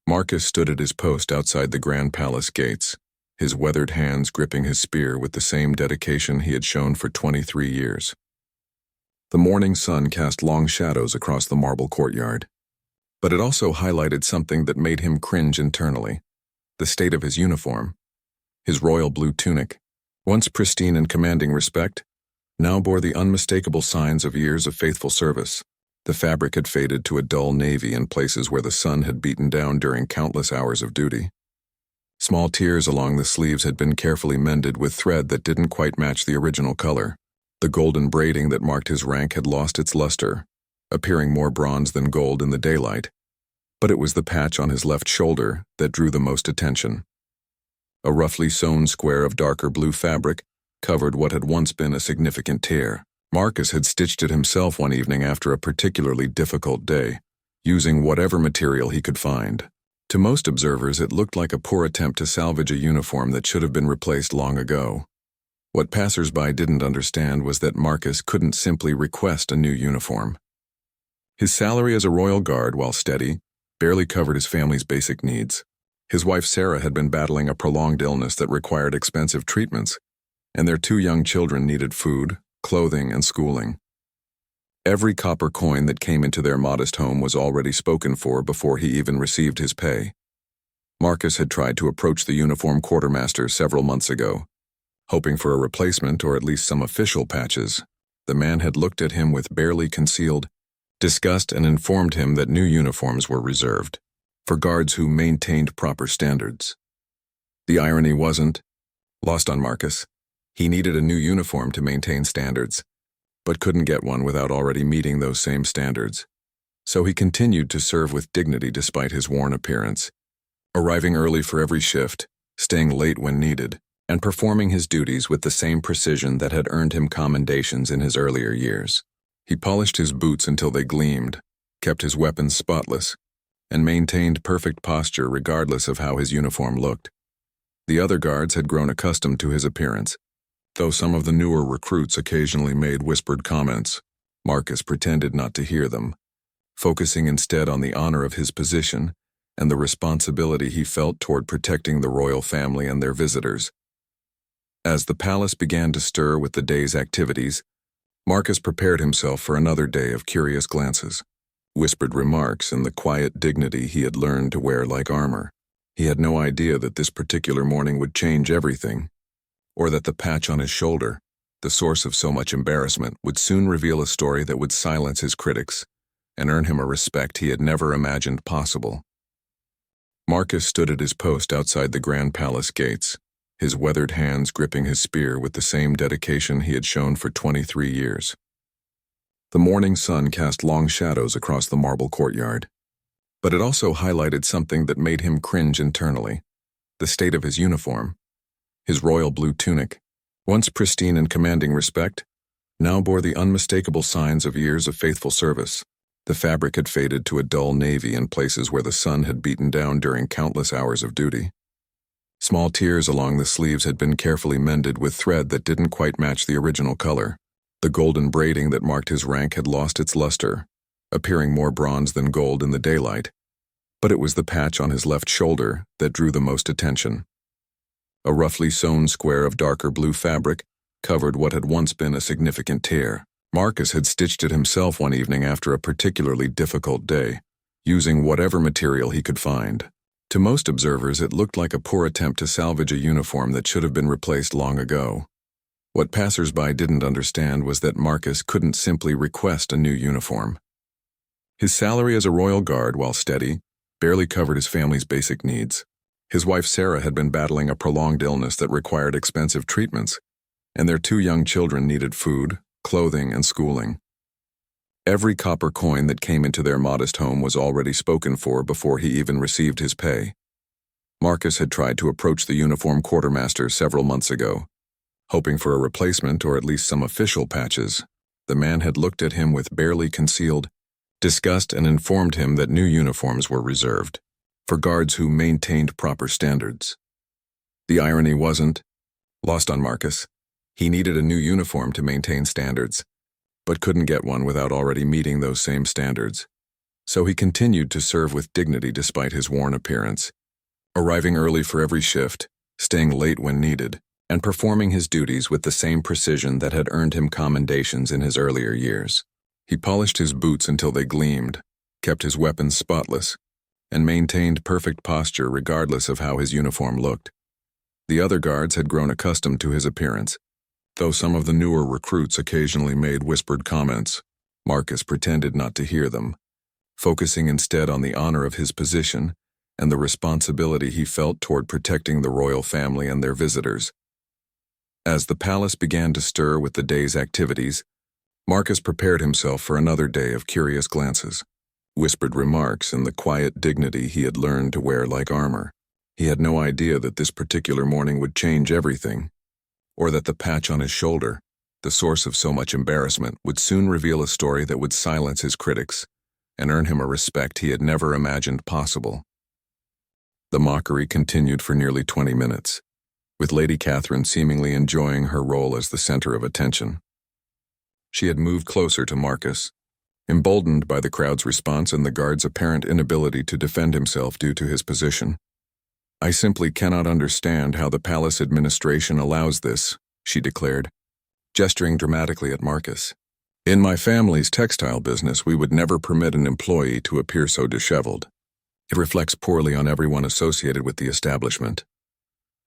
Marcus stood at his post outside the Grand Palace gates, his weathered hands gripping his spear with the same dedication he had shown for 23 years. The morning sun cast long shadows across the marble courtyard, but it also highlighted something that made him cringe internally: the state of his uniform. His royal blue tunic, once pristine and commanding respect, now bore the unmistakable signs of years of faithful service. The fabric had faded to a dull navy in places where the sun had beaten down during countless hours of duty. Small tears along the sleeves had been carefully mended with thread that didn't quite match the original color. The golden braiding that marked his rank had lost its luster, appearing more bronze than gold in the daylight. But it was the patch on his left shoulder that drew the most attention. A roughly sewn square of darker blue fabric covered what had once been a significant tear. Marcus had stitched it himself one evening after a particularly difficult day, using whatever material he could find. To most observers, it looked like a poor attempt to salvage a uniform that should have been replaced long ago. What passers-by didn't understand was that Marcus couldn't simply request a new uniform. His salary as a royal guard, while steady, barely covered his family's basic needs. His wife Sarah had been battling a prolonged illness that required expensive treatments, and their 2 young children needed food, clothing, and schooling. Every copper coin that came into their modest home was already spoken for before he even received his pay. Marcus had tried to approach the uniform quartermaster several months ago, hoping for a replacement or at least some official patches. The man had looked at him with barely concealed disgust and informed him that new uniforms were reserved for guards who maintained proper standards. The irony wasn't lost on Marcus. He needed a new uniform to maintain standards, but couldn't get one without already meeting those same standards. So he continued to serve with dignity despite his worn appearance, arriving early for every shift, staying late when needed, and performing his duties with the same precision that had earned him commendations in his earlier years. He polished his boots until they gleamed, kept his weapons spotless, and maintained perfect posture regardless of how his uniform looked. The other guards had grown accustomed to his appearance. Though some of the newer recruits occasionally made whispered comments, Marcus pretended not to hear them, focusing instead on the honor of his position and the responsibility he felt toward protecting the royal family and their visitors. As the palace began to stir with the day's activities, Marcus prepared himself for another day of curious glances, whispered remarks, and the quiet dignity he had learned to wear like armor. He had no idea that this particular morning would change everything, or that the patch on his shoulder, the source of so much embarrassment, would soon reveal a story that would silence his critics and earn him a respect he had never imagined possible. Marcus stood at his post outside the Grand Palace gates, his weathered hands gripping his spear with the same dedication he had shown for 23 years. The morning sun cast long shadows across the marble courtyard, but it also highlighted something that made him cringe internally: the state of his uniform. His royal blue tunic, once pristine and commanding respect, now bore the unmistakable signs of years of faithful service. The fabric had faded to a dull navy in places where the sun had beaten down during countless hours of duty. Small tears along the sleeves had been carefully mended with thread that didn't quite match the original color. The golden braiding that marked his rank had lost its luster, appearing more bronze than gold in the daylight. But it was the patch on his left shoulder that drew the most attention. A roughly sewn square of darker blue fabric covered what had once been a significant tear. Marcus had stitched it himself one evening after a particularly difficult day, using whatever material he could find. To most observers, it looked like a poor attempt to salvage a uniform that should have been replaced long ago. What passers-by didn't understand was that Marcus couldn't simply request a new uniform. His salary as a royal guard, while steady, barely covered his family's basic needs. His wife Sarah had been battling a prolonged illness that required expensive treatments, and their 2 young children needed food, clothing, and schooling. Every copper coin that came into their modest home was already spoken for before he even received his pay. Marcus had tried to approach the uniform quartermaster several months ago, hoping for a replacement or at least some official patches. The man had looked at him with barely concealed disgust and informed him that new uniforms were reserved for guards who maintained proper standards. The irony wasn't lost on Marcus. He needed a new uniform to maintain standards, but couldn't get one without already meeting those same standards. So he continued to serve with dignity despite his worn appearance, arriving early for every shift, staying late when needed, and performing his duties with the same precision that had earned him commendations in his earlier years. He polished his boots until they gleamed, kept his weapons spotless, and maintained perfect posture regardless of how his uniform looked. The other guards had grown accustomed to his appearance, though some of the newer recruits occasionally made whispered comments. Marcus pretended not to hear them, focusing instead on the honor of his position and the responsibility he felt toward protecting the royal family and their visitors. As the palace began to stir with the day's activities, Marcus prepared himself for another day of curious glances, whispered remarks, and the quiet dignity he had learned to wear like armor. He had no idea that this particular morning would change everything, or that the patch on his shoulder, the source of so much embarrassment, would soon reveal a story that would silence his critics and earn him a respect he had never imagined possible. The mockery continued for nearly 20 minutes, with Lady Catherine seemingly enjoying her role as the center of attention. She had moved closer to Marcus, emboldened by the crowd's response and the guard's apparent inability to defend himself due to his position. "I simply cannot understand how the palace administration allows this," she declared, gesturing dramatically at Marcus. "In my family's textile business, we would never permit an employee to appear so disheveled. It reflects poorly on everyone associated with the establishment."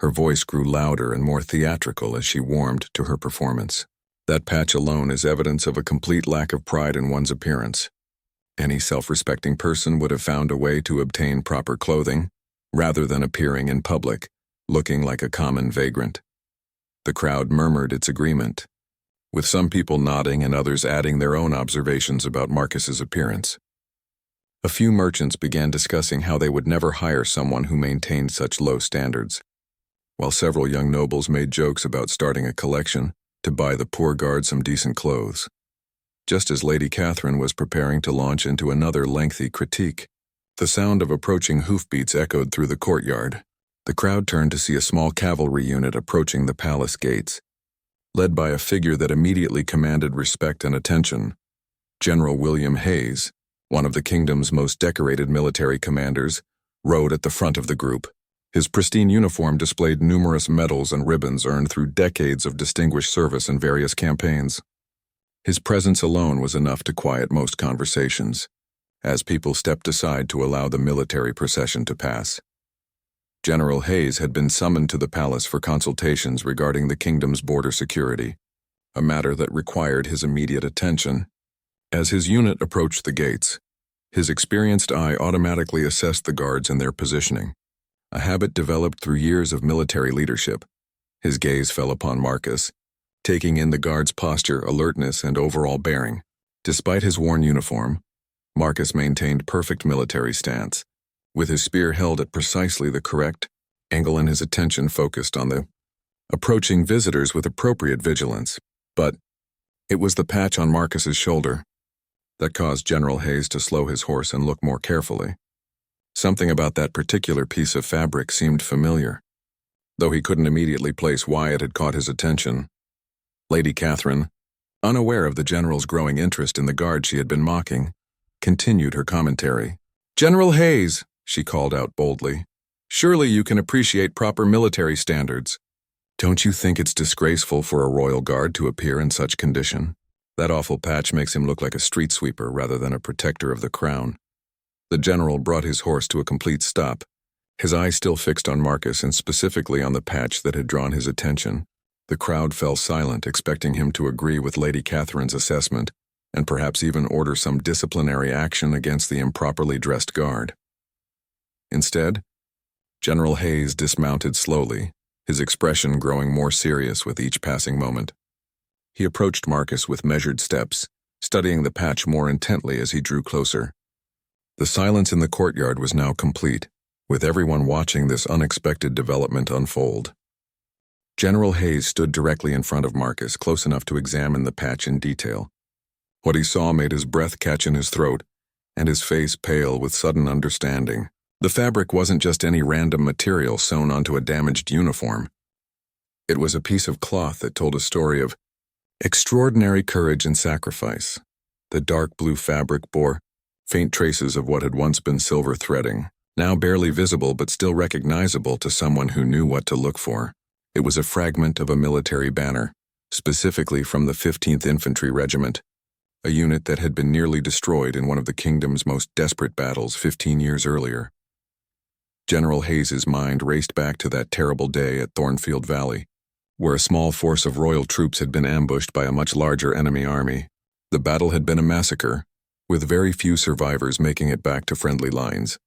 Her voice grew louder and more theatrical as she warmed to her performance. "That patch alone is evidence of a complete lack of pride in one's appearance. Any self-respecting person would have found a way to obtain proper clothing, rather than appearing in public, looking like a common vagrant." The crowd murmured its agreement, with some people nodding and others adding their own observations about Marcus's appearance. A few merchants began discussing how they would never hire someone who maintained such low standards, while several young nobles made jokes about starting a collection to buy the poor guard some decent clothes. Just as Lady Catherine was preparing to launch into another lengthy critique, the sound of approaching hoofbeats echoed through the courtyard. The crowd turned to see a small cavalry unit approaching the palace gates, led by a figure that immediately commanded respect and attention. General William Hayes, one of the kingdom's most decorated military commanders, rode at the front of the group. His pristine uniform displayed numerous medals and ribbons earned through decades of distinguished service in various campaigns. His presence alone was enough to quiet most conversations, as people stepped aside to allow the military procession to pass. General Hayes had been summoned to the palace for consultations regarding the kingdom's border security, a matter that required his immediate attention. As his unit approached the gates, his experienced eye automatically assessed the guards and their positioning, a habit developed through years of military leadership. His gaze fell upon Marcus, taking in the guard's posture, alertness, and overall bearing. Despite his worn uniform, Marcus maintained perfect military stance, with his spear held at precisely the correct angle and his attention focused on the approaching visitors with appropriate vigilance. But it was the patch on Marcus's shoulder that caused General Hayes to slow his horse and look more carefully. Something about that particular piece of fabric seemed familiar, though he couldn't immediately place why it had caught his attention. Lady Catherine, unaware of the general's growing interest in the guard she had been mocking, continued her commentary. "General Hayes," she called out boldly, "surely you can appreciate proper military standards. Don't you think it's disgraceful for a royal guard to appear in such condition? That awful patch makes him look like a street sweeper rather than a protector of the crown." The general brought his horse to a complete stop, his eyes still fixed on Marcus and specifically on the patch that had drawn his attention. The crowd fell silent, expecting him to agree with Lady Catherine's assessment and perhaps even order some disciplinary action against the improperly dressed guard. Instead, General Hayes dismounted slowly, his expression growing more serious with each passing moment. He approached Marcus with measured steps, studying the patch more intently as he drew closer. The silence in the courtyard was now complete, with everyone watching this unexpected development unfold. General Hayes stood directly in front of Marcus, close enough to examine the patch in detail. What he saw made his breath catch in his throat, and his face pale with sudden understanding. The fabric wasn't just any random material sewn onto a damaged uniform. It was a piece of cloth that told a story of extraordinary courage and sacrifice. The dark blue fabric bore faint traces of what had once been silver threading, now barely visible but still recognizable to someone who knew what to look for. It was a fragment of a military banner, specifically from the 15th Infantry Regiment, a unit that had been nearly destroyed in one of the kingdom's most desperate battles 15 years earlier. General Hayes's mind raced back to that terrible day at Thornfield Valley, where a small force of royal troops had been ambushed by a much larger enemy army. The battle had been a massacre, with very few survivors making it back to friendly lines.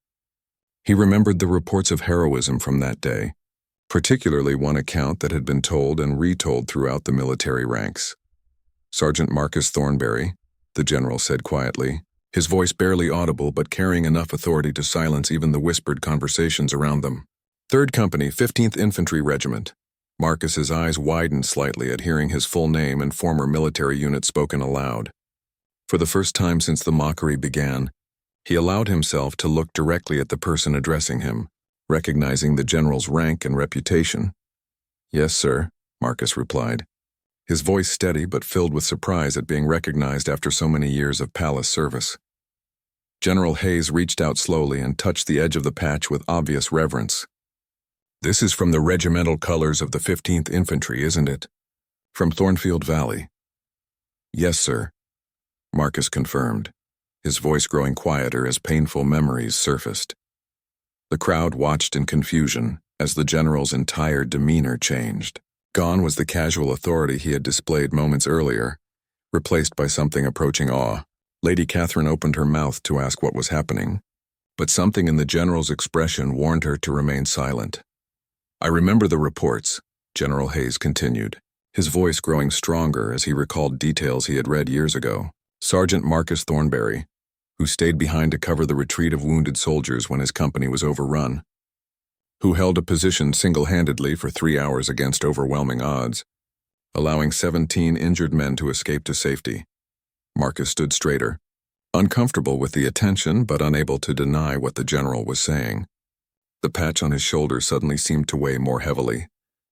He remembered the reports of heroism from that day, particularly one account that had been told and retold throughout the military ranks. Sergeant Marcus Thornberry, the general said quietly, his voice barely audible but carrying enough authority to silence even the whispered conversations around them. 3rd Company, 15th Infantry Regiment. Marcus's eyes widened slightly at hearing his full name and former military unit spoken aloud. For the first time since the mockery began, he allowed himself to look directly at the person addressing him, recognizing the general's rank and reputation. "Yes, sir," Marcus replied, his voice steady but filled with surprise at being recognized after so many years of palace service. General Hayes reached out slowly and touched the edge of the patch with obvious reverence. "This is from the regimental colors of the 15th Infantry, isn't it? From Thornfield Valley." "Yes, sir," Marcus confirmed, his voice growing quieter as painful memories surfaced. The crowd watched in confusion as the general's entire demeanor changed. Gone was the casual authority he had displayed moments earlier, replaced by something approaching awe. Lady Catherine opened her mouth to ask what was happening, but something in the general's expression warned her to remain silent. "I remember the reports," General Hayes continued, his voice growing stronger as he recalled details he had read years ago. Sergeant Marcus Thornberry, who stayed behind to cover the retreat of wounded soldiers when his company was overrun, who held a position single-handedly for 3 hours against overwhelming odds, allowing 17 injured men to escape to safety. Marcus stood straighter, uncomfortable with the attention but unable to deny what the general was saying. The patch on his shoulder suddenly seemed to weigh more heavily,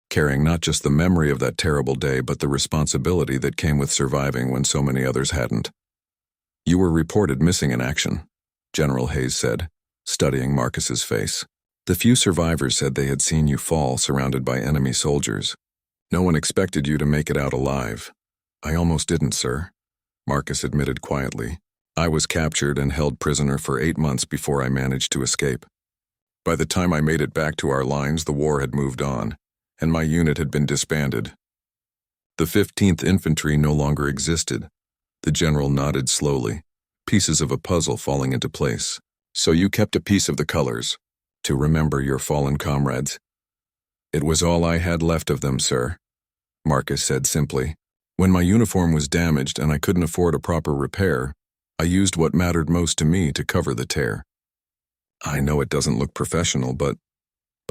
carrying not just the memory of that terrible day but the responsibility that came with surviving when so many others hadn't. "You were reported missing in action," General Hayes said, studying Marcus's face. "The few survivors said they had seen you fall surrounded by enemy soldiers. No one expected you to make it out alive." "I almost didn't, sir," Marcus admitted quietly. "I was captured and held prisoner for 8 months before I managed to escape. By the time I made it back to our lines, the war had moved on, and my unit had been disbanded. The 15th Infantry no longer existed." The general nodded slowly, pieces of a puzzle falling into place. "So you kept a piece of the colors, to remember your fallen comrades?" "It was all I had left of them, sir," Marcus said simply. "When my uniform was damaged and I couldn't afford a proper repair, I used what mattered most to me to cover the tear. I know it doesn't look professional, but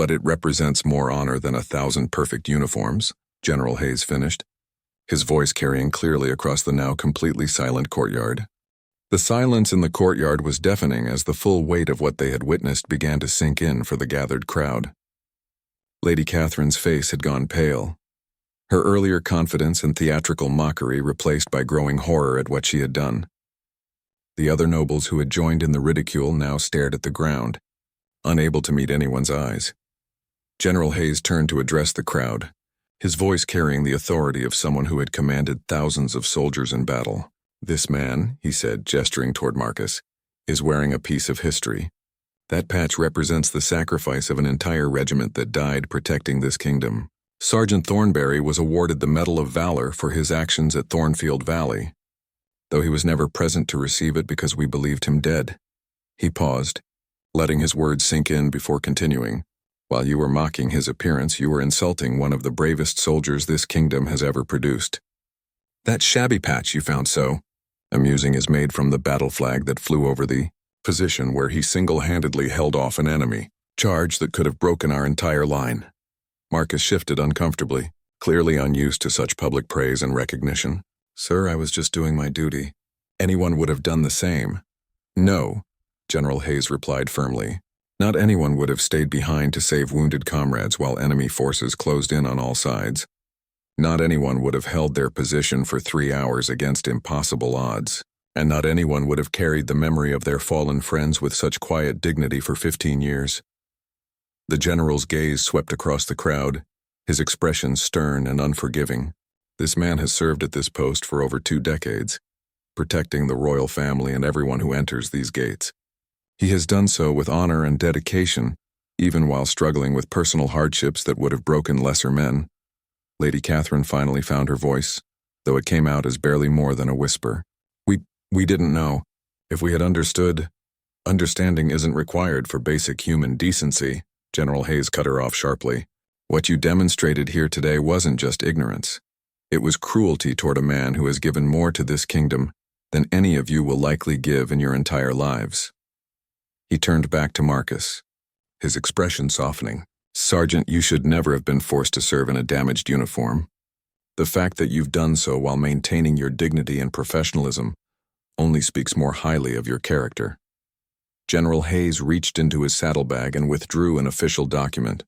it represents more honor than 1,000 perfect uniforms," General Hayes finished, his voice carrying clearly across the now completely silent courtyard. The silence in the courtyard was deafening as the full weight of what they had witnessed began to sink in for the gathered crowd. Lady Catherine's face had gone pale, her earlier confidence and theatrical mockery replaced by growing horror at what she had done. The other nobles who had joined in the ridicule now stared at the ground, unable to meet anyone's eyes. General Hayes turned to address the crowd, his voice carrying the authority of someone who had commanded thousands of soldiers in battle. "This man," he said, gesturing toward Marcus, "is wearing a piece of history. That patch represents the sacrifice of an entire regiment that died protecting this kingdom. Sergeant Thornberry was awarded the Medal of Valor for his actions at Thornfield Valley, though he was never present to receive it because we believed him dead." He paused, letting his words sink in before continuing. "While you were mocking his appearance, you were insulting one of the bravest soldiers this kingdom has ever produced. That shabby patch you found so amusing is made from the battle flag that flew over the position where he single-handedly held off an enemy charge that could have broken our entire line." Marcus shifted uncomfortably, clearly unused to such public praise and recognition. "Sir, I was just doing my duty. Anyone would have done the same." "No," General Hayes replied firmly. "Not anyone would have stayed behind to save wounded comrades while enemy forces closed in on all sides. Not anyone would have held their position for 3 hours against impossible odds. and not anyone would have carried the memory of their fallen friends with such quiet dignity for 15 years. The general's gaze swept across the crowd, his expression stern and unforgiving. This man has served at this post for over 2 decades, protecting the royal family and everyone who enters these gates. He has done so with honor and dedication, even while struggling with personal hardships that would have broken lesser men. Lady Catherine finally found her voice, though it came out as barely more than a whisper. We didn't know. If we had understood, understanding isn't required for basic human decency, General Hayes cut her off sharply. What you demonstrated here today wasn't just ignorance. It was cruelty toward a man who has given more to this kingdom than any of you will likely give in your entire lives. He turned back to Marcus, his expression softening. Sergeant, you should never have been forced to serve in a damaged uniform. The fact that you've done so while maintaining your dignity and professionalism only speaks more highly of your character. General Hayes reached into his saddlebag and withdrew an official document,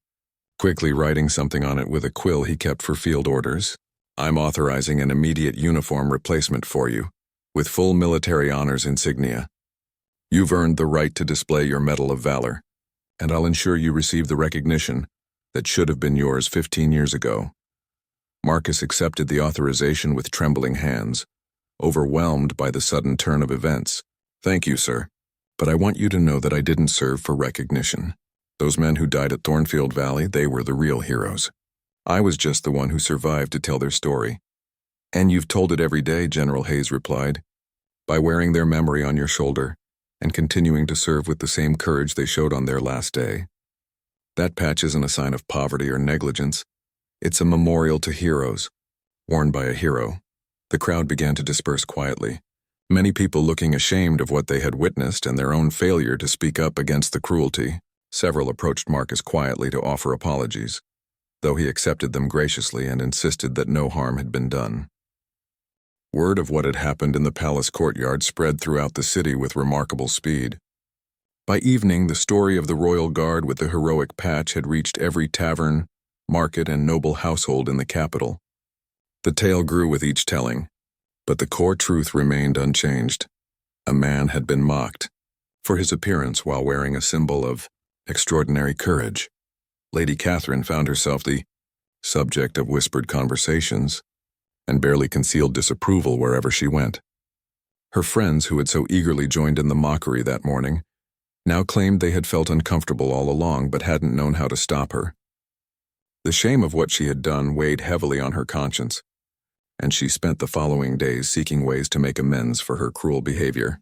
quickly writing something on it with a quill he kept for field orders. I'm authorizing an immediate uniform replacement for you, with full military honors insignia. You've earned the right to display your Medal of Valor, and I'll ensure you receive the recognition that should have been yours 15 years ago. Marcus accepted the authorization with trembling hands, overwhelmed by the sudden turn of events. Thank you, sir, but I want you to know that I didn't serve for recognition. Those men who died at Thornfield Valley, they were the real heroes. I was just the one who survived to tell their story. And you've told it every day, General Hayes replied, by wearing their memory on your shoulder and continuing to serve with the same courage they showed on their last day. That patch isn't a sign of poverty or negligence. It's a memorial to heroes, worn by a hero. The crowd began to disperse quietly, many people looking ashamed of what they had witnessed and their own failure to speak up against the cruelty. Several approached Marcus quietly to offer apologies, though he accepted them graciously and insisted that no harm had been done. Word of what had happened in the palace courtyard spread throughout the city with remarkable speed. By evening, the story of the royal guard with the heroic patch had reached every tavern, market, and noble household in the capital. The tale grew with each telling, but the core truth remained unchanged. A man had been mocked for his appearance while wearing a symbol of extraordinary courage. Lady Catherine found herself the subject of whispered conversations and barely concealed disapproval wherever she went. Her friends, who had so eagerly joined in the mockery that morning, now claimed they had felt uncomfortable all along but hadn't known how to stop her. The shame of what she had done weighed heavily on her conscience, and she spent the following days seeking ways to make amends for her cruel behavior.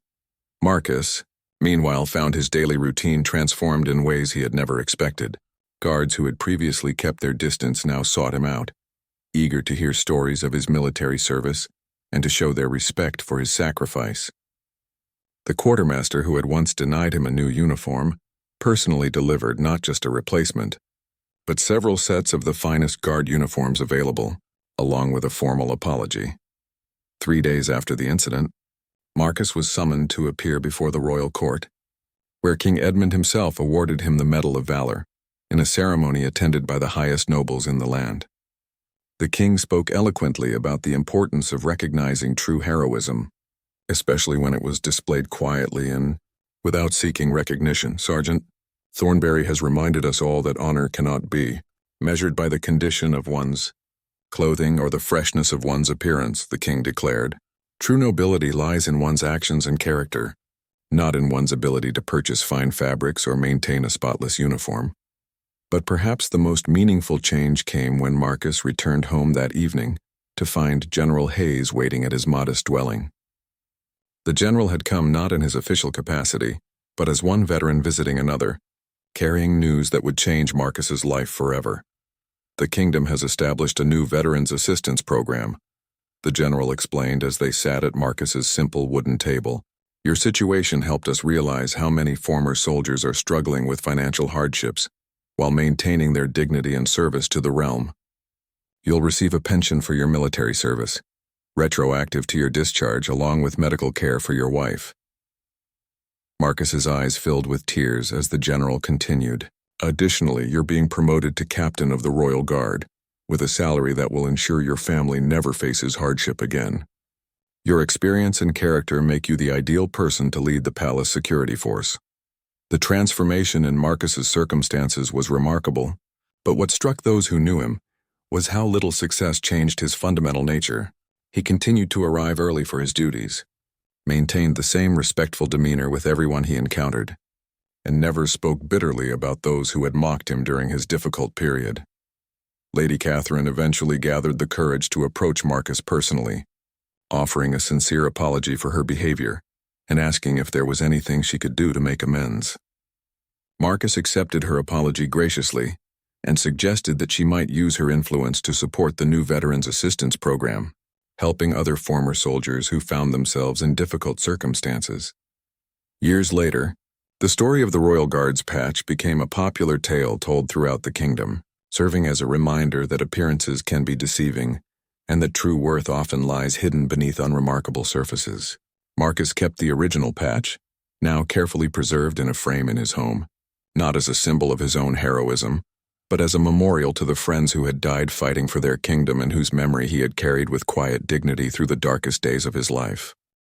Marcus, meanwhile, found his daily routine transformed in ways he had never expected. Guards who had previously kept their distance now sought him out, eager to hear stories of his military service and to show their respect for his sacrifice. The quartermaster, who had once denied him a new uniform, personally delivered not just a replacement, but several sets of the finest guard uniforms available, along with a formal apology. 3 days after the incident, Marcus was summoned to appear before the royal court, where King Edmund himself awarded him the Medal of Valor, in a ceremony attended by the highest nobles in the land. The king spoke eloquently about the importance of recognizing true heroism, especially when it was displayed quietly and without seeking recognition. Sergeant, Thornberry has reminded us all that honor cannot be measured by the condition of one's clothing or the freshness of one's appearance, the king declared. True nobility lies in one's actions and character, not in one's ability to purchase fine fabrics or maintain a spotless uniform. But perhaps the most meaningful change came when Marcus returned home that evening to find General Hayes waiting at his modest dwelling. The general had come not in his official capacity, but as one veteran visiting another, carrying news that would change Marcus's life forever. The kingdom has established a new Veterans Assistance Program, the general explained as they sat at Marcus's simple wooden table. Your situation helped us realize how many former soldiers are struggling with financial hardships while maintaining their dignity and service to the realm. You'll receive a pension for your military service, retroactive to your discharge, along with medical care for your wife. Marcus's eyes filled with tears as the general continued. Additionally, you're being promoted to captain of the Royal Guard, with a salary that will ensure your family never faces hardship again. Your experience and character make you the ideal person to lead the palace security force. The transformation in Marcus's circumstances was remarkable, but what struck those who knew him was how little success changed his fundamental nature. He continued to arrive early for his duties, maintained the same respectful demeanor with everyone he encountered, and never spoke bitterly about those who had mocked him during his difficult period. Lady Catherine eventually gathered the courage to approach Marcus personally, offering a sincere apology for her behavior and asking if there was anything she could do to make amends. Marcus accepted her apology graciously and suggested that she might use her influence to support the new Veterans Assistance Program, helping other former soldiers who found themselves in difficult circumstances. Years later, the story of the Royal Guard's patch became a popular tale told throughout the kingdom, serving as a reminder that appearances can be deceiving and that true worth often lies hidden beneath unremarkable surfaces. Marcus kept the original patch, now carefully preserved in a frame in his home, not as a symbol of his own heroism, but as a memorial to the friends who had died fighting for their kingdom and whose memory he had carried with quiet dignity through the darkest days of his life.